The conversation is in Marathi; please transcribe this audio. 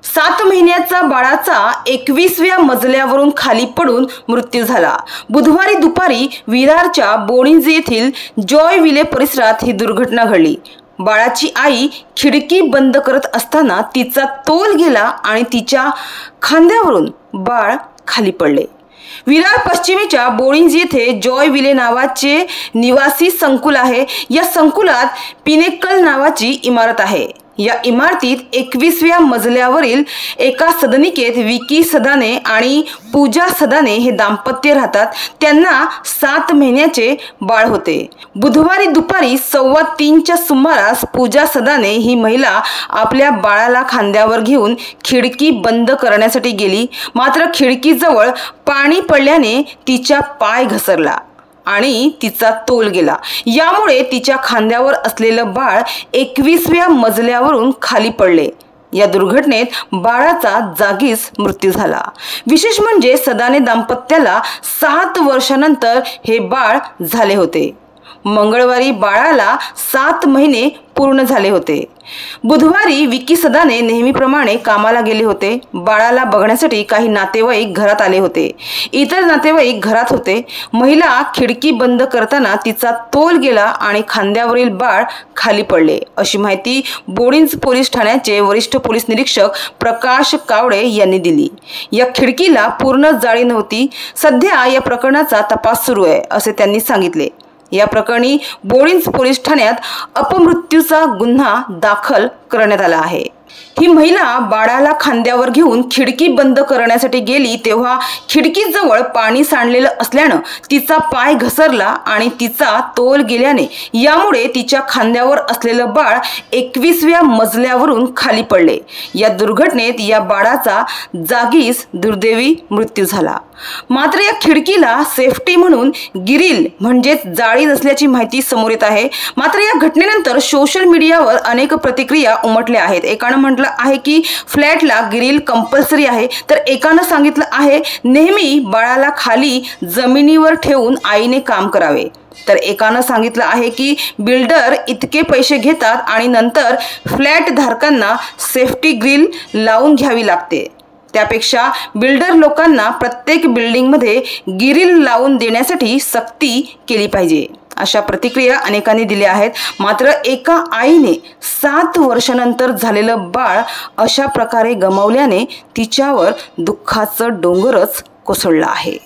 7 महिन्याचा बाळाचा 21व्या मजल्यावरून खाली पडून मृत्यू झाला। बुधवारी दुपारी विरारच्या बोणिंज येथील जॉय विले परिसरात ही दुर्घटना घडली। बाळाची आई खिडकी बंद करत असताना तिचा तोल गेला आणि तिच्या खांद्यावरून बाळ खाली पडले। विरार पश्चिमेच्या बोणिंज येथे जॉय विले नावाचे निवासी संकुल आहे। या संकुलात पिनेकल नावाची इमारत आहे। या इमारतीत 21व्या मजल्यावरील एका सदनिकेत विकी सदाने आणि पूजा सदाने हे दाम्पत्य राहतात। त्यांना 7 महिन्याचे बाळ होते। बुधवारी दुपारी 2:15च्या सुमारास पूजा सदाने ही महिला आपल्या बाळाला खांद्यावर घेऊन खिडकी बंद करण्यासाठी गेली, मात्र खिडकीजवळ पाणी पडल्याने तिचा पाय घसरला आणि तिचा तोल गेला। यामुळे तिच्या खांद्यावर असलेलं बाळ 21व्या मजल्यावरून खाली पडले। या दुर्घटनेत बाळाचा जागीच मृत्यू झाला। विशेष म्हणजे सदाने दाम्पत्याला 7 वर्षांनंतर हे बाळ झाले होते। मंगळवारी बाळाला 7 महिने पूर्ण झाले होते। बुधवारी विकी सदाने नेहमीप्रमाणे कामाला गेले होते। बाळाला बघण्यासाठी काही नातेवाईक घरात आले होते। इतर नातेवाईक घरात होते। महिला खिडकी बंद करताना तिचा तोल गेला आणि खांद्यावरील बाळ खाली पडले, अशी माहिती बोणिंज पोलीस ठाण्याचे वरिष्ठ पोलीस निरीक्षक प्रकाश कावडे यांनी दिली। या खिडकीला पूर्ण जाळी नव्हती। सध्या या प्रकरणाचा तपास सुरू आहे, असे त्यांनी सांगितले। या प्रकरणी बोणिंज पोलीस ठाण्यात अपमृत्यूचा गुन्हा दाखल करण्यात आला आहे। ही महिला बाळाला खांद्यावर घेऊन खिडकी बंद करण्यासाठी गेली तेव्हा खिडकीजवळ पाणी सांडलेलं असल्यानं तिचा पाय घसरला आणि तिचा तोल गेल्याने यामुळे तिच्या खांद्यावर असलेलं बाळ 21व्या मजल्यावरून खाली पडले। या दुर्घटनेत या बाळाचा जागीच दुर्दैवी मृत्यू झाला। मात्र या खिडकीला सेफ्टी म्हणून गिरिल म्हणजेच जाळी नसल्याची माहिती समोर येत आहे। मात्र या घटनेनंतर सोशल मीडियावर अनेक प्रतिक्रिया उमटल्या आहेत। एकानं म्हटलं आहे की फ्लॅटला गिरिल कंपल्सरी आहे, तर एकानं सांगितलं आहे नेहमी बाळाला खाली जमिनीवर ठेवून आईने काम करावे, तर एकानं सांगितलं आहे की बिल्डर इतके पैसे घेतात आणि नंतर फ्लॅट धारकांना सेफ्टी ग्रिल लावून घ्यावी लागते, त्यापेक्षा बिल्डर लोकांना प्रत्येक बिल्डिंगमध्ये गिरिल लावून देण्यासाठी सक्ती केली पाहिजे, अशा प्रतिक्रिया अनेकांनी दिल्या आहेत। मात्र एका आईने 7 वर्षांनंतर झालेलं बाळ अशा प्रकारे गमावल्याने तिच्यावर दुःखाचं डोंगरच कोसळलं आहे।